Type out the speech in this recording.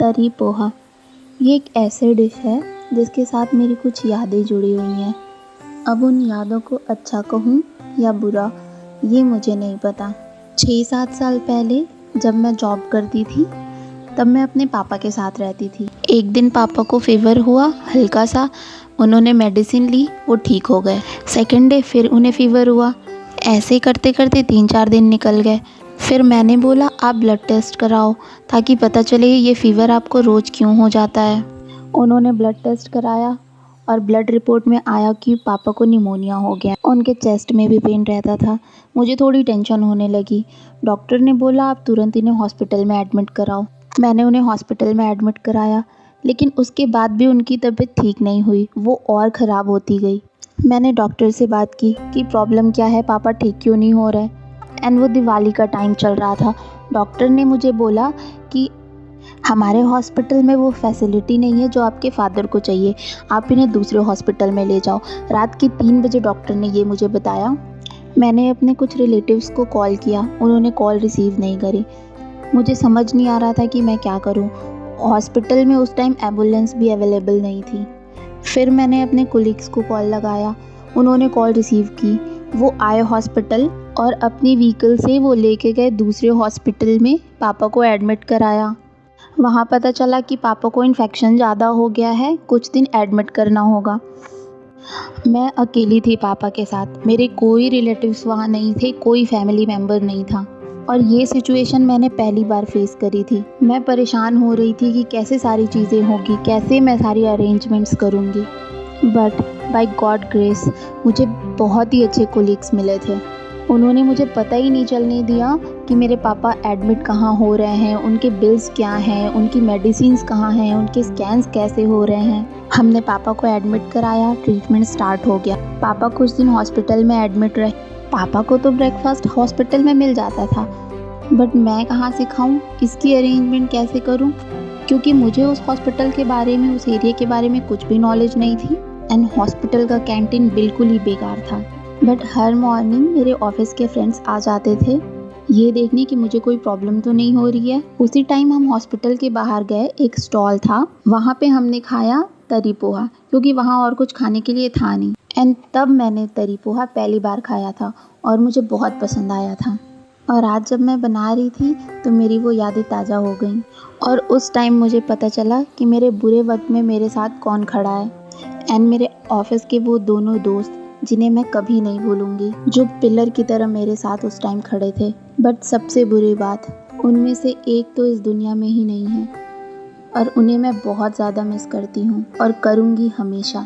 तरी पोहा ये एक ऐसे डिश है जिसके साथ मेरी कुछ यादें जुड़ी हुई हैं। अब उन यादों को अच्छा कहूँ या बुरा ये मुझे नहीं पता। 6-7 साल पहले जब मैं जॉब करती थी तब मैं अपने पापा के साथ रहती थी। एक दिन पापा को फीवर हुआ हल्का सा, उन्होंने मेडिसिन ली, वो ठीक हो गए। सेकेंड डे फिर उन्हें फीवर हुआ। ऐसे करते करते 3-4 दिन निकल गए। फिर मैंने बोला आप ब्लड टेस्ट कराओ ताकि पता चले ये फ़ीवर आपको रोज़ क्यों हो जाता है। उन्होंने ब्लड टेस्ट कराया और ब्लड रिपोर्ट में आया कि पापा को निमोनिया हो गया। उनके चेस्ट में भी पेन रहता था। मुझे थोड़ी टेंशन होने लगी। डॉक्टर ने बोला आप तुरंत इन्हें हॉस्पिटल में एडमिट कराओ। मैंने उन्हें हॉस्पिटल में एडमिट कराया, लेकिन उसके बाद भी उनकी तबीयत ठीक नहीं हुई, वो और ख़राब होती गई। मैंने डॉक्टर से बात की कि प्रॉब्लम क्या है, पापा ठीक क्यों नहीं हो रहे। एंड वो दिवाली का टाइम चल रहा था। डॉक्टर ने मुझे बोला कि हमारे हॉस्पिटल में वो फैसिलिटी नहीं है जो आपके फादर को चाहिए, आप इन्हें दूसरे हॉस्पिटल में ले जाओ। रात के 3 बजे डॉक्टर ने ये मुझे बताया। मैंने अपने कुछ रिलेटिव्स को कॉल किया, उन्होंने कॉल रिसीव नहीं करी। मुझे समझ नहीं आ रहा था कि मैं क्या करूं। हॉस्पिटल में उस टाइम एम्बुलेंस भी अवेलेबल नहीं थी। फिर मैंने अपने कोलीग्स को कॉल लगाया, उन्होंने कॉल रिसीव की। वो आए हॉस्पिटल और अपनी व्हीकल से वो लेके गए दूसरे हॉस्पिटल में, पापा को एडमिट कराया। वहाँ पता चला कि पापा को इन्फेक्शन ज़्यादा हो गया है, कुछ दिन एडमिट करना होगा। मैं अकेली थी पापा के साथ, मेरे कोई रिलेटिव्स वहाँ नहीं थे, कोई फैमिली मेम्बर नहीं था। और ये सिचुएशन मैंने पहली बार फेस करी थी। मैं परेशान हो रही थी कि कैसे सारी चीज़ें होगी, कैसे मैं सारी अरेंजमेंट्स करूँगी। बट बाय गॉड ग्रेस मुझे बहुत ही अच्छे कोलीग्स मिले थे। उन्होंने मुझे पता ही नहीं चलने दिया कि मेरे पापा एडमिट कहाँ हो रहे हैं, उनके बिल्स क्या हैं, उनकी मेडिसिन्स कहाँ हैं, उनके स्कैन्स कैसे हो रहे हैं। हमने पापा को एडमिट कराया, ट्रीटमेंट स्टार्ट हो गया। पापा कुछ दिन हॉस्पिटल में एडमिट रहे। पापा को तो ब्रेकफास्ट हॉस्पिटल में मिल जाता था, बट मैं कहाँ से खाऊँ, इसकी अरेंजमेंट कैसे करूँ, क्योंकि मुझे उस हॉस्पिटल के बारे में, उस एरिया के बारे में कुछ भी नॉलेज नहीं थी। एंड हॉस्पिटल का कैंटीन बिल्कुल ही बेकार था। बट हर मॉर्निंग मेरे ऑफिस के फ्रेंड्स आ जाते थे ये देखने कि मुझे कोई प्रॉब्लम तो नहीं हो रही है। उसी टाइम हम हॉस्पिटल के बाहर गए, एक स्टॉल था, वहाँ पे हमने खाया तरी पोहा, क्योंकि वहाँ और कुछ खाने के लिए था नहीं। एंड तब मैंने तरी पोहा पहली बार खाया था और मुझे बहुत पसंद आया था। और आज जब मैं बना रही थी तो मेरी वो यादें ताज़ा हो गई और उस टाइम मुझे पता चला कि मेरे बुरे वक्त में मेरे साथ कौन खड़ा है। एंड मेरे ऑफिस के वो दोनों दोस्त जिन्हें मैं कभी नहीं भूलूंगी, जो पिलर की तरह मेरे साथ उस टाइम खड़े थे। बट सबसे बुरी बात, उनमें से एक तो इस दुनिया में ही नहीं है और उन्हें मैं बहुत ज़्यादा मिस करती हूँ और करूँगी हमेशा।